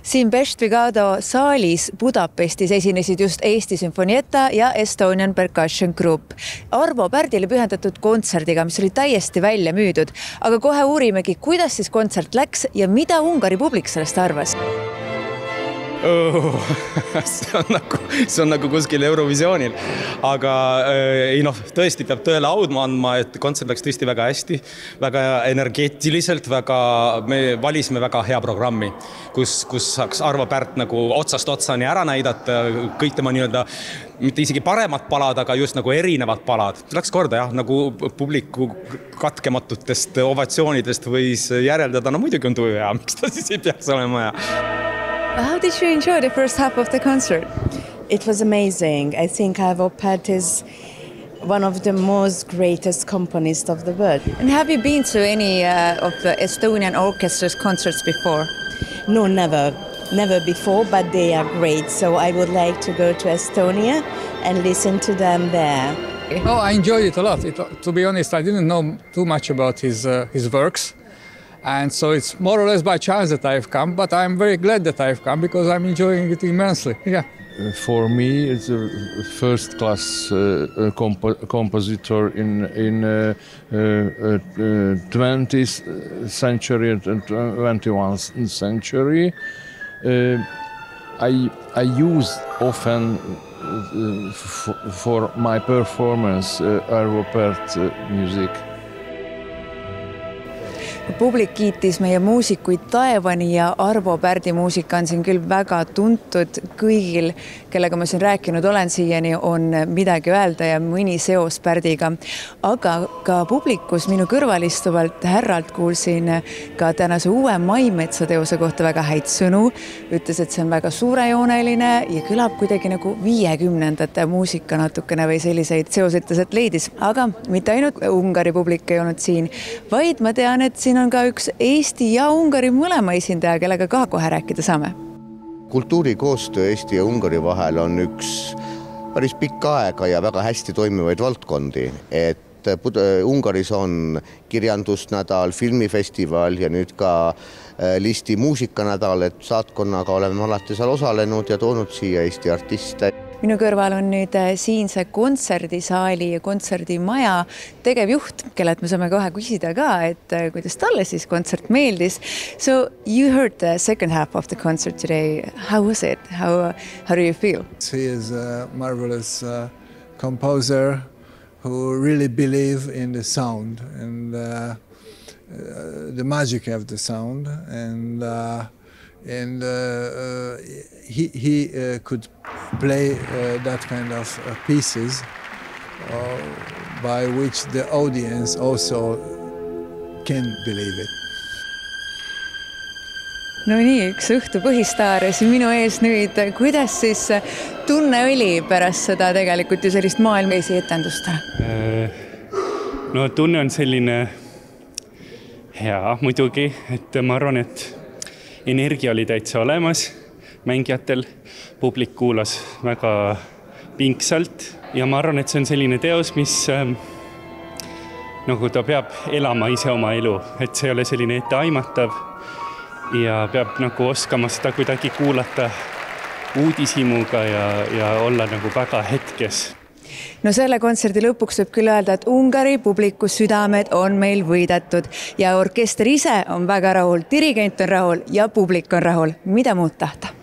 Siin Pest Vigado saalis Budapestis esinesid just Eesti Sümfonietta ja Estonian Percussion Group. Arvo Pärdile pühendatud kontserdiga, mis oli täiesti välja müüdud. Aga kohe uurimegi, kuidas siis kontsert läks ja mida Ungari publik sellest arvas. See on nagu kuskil Eurovisioonil, aga tõesti peab tõele audma andma, et kontsert läks tõesti väga hästi, väga energeetiliselt, me valisime väga hea programmi, kus saaks Arvo Pärt nagu otsast otsani ära näidata, kõik tema mitte isegi paremad palad, aga just nagu erinevad palad. Läks korda jah, nagu publiku katkematutest ovatsioonidest võis järeldada, muidugi on tuju hea, miks ta siis ei peaks olema hea. How did you enjoy the first half of the concert? It was amazing. I think Arvo Pärt is one of the most greatest componists of the world. And have you been to any of the Estonian orchestra's concerts before? No, never before, but they are great. So I would like to go to Estonia and listen to them there. Oh, I enjoyed it a lot. To be honest, I didn't know too much about his works. And so it's more or less by chance that I've come, but I'm very glad that I've come because I'm enjoying it immensely. Yeah. For me, it's a first-class compositor in 20th century and 21st century. I use often for my performance Arvo Pärt music. Publik kiitis meie muusikuid taevani ja Arvo Pärdi muusika on siin küll väga tuntud kõigil, kellega ma siin rääkinud olen siiani, on midagi öelda ja mõni seos Pärdiga. Aga ka publikus minu kõrvalistuvalt härralt kuulsin ka tänase uue Maimetsa teose kohta väga häid sõnu. Ütles, et see on väga suurejooneline ja kõlab kuidagi nagu 50ndate muusika natukene või selliseid seoseteset leidis. Aga mitte ainult Ungari publik ei olnud siin, vaid ma tean, et siin on ka üks Eesti ja Ungari mõlema esindaja, kellega ka kohe rääkida saame. Kultuurikoostöö Eesti ja Ungari vahel on üks päris pikka aega ja väga hästi toimivaid valdkondi. Et Ungaris on kirjandusnädal, filmifestival ja nüüd ka Listi muusikanädal, et saatkonnaga oleme alati seal osalenud ja toonud siia Eesti artiste. Minu kõrval on nüüd siinse kontserdisaali ja kontserdimaja tegevjuht, kellelt me saame kohe küsida ka, et kuidas talle siis kontsert meeldis. So you heard the second half of the concert today. How was it? How do you feel? He is a marvelous composer who really believes in the sound and the magic of the sound and he could play that kind of pieces by which the audience also can believe it. No nii, üks õhtu põhistaar siin minu ees nüüd. Kuidas siis tunne oli pärast seda tegelikult ju sellist maailmaisi etendust? No tunne on selline hea muidugi, et ma arvan, et energia oli täitsa olemas mängijatel, publik kuulas väga pingsalt ja ma arvan, et see on selline teos, mis nagu ta peab elama ise oma elu, et see ei ole selline etteaimatav ja peab nagu oskama seda kuidagi kuulata uudishimuga ja olla nagu väga hetkes. No selle kontserdi lõpuks võib küll öelda, et Ungari publiku südamed on meil võidetud ja orkester ise on väga rahul, dirigent on rahul ja publik on rahul. Mida muud tahta?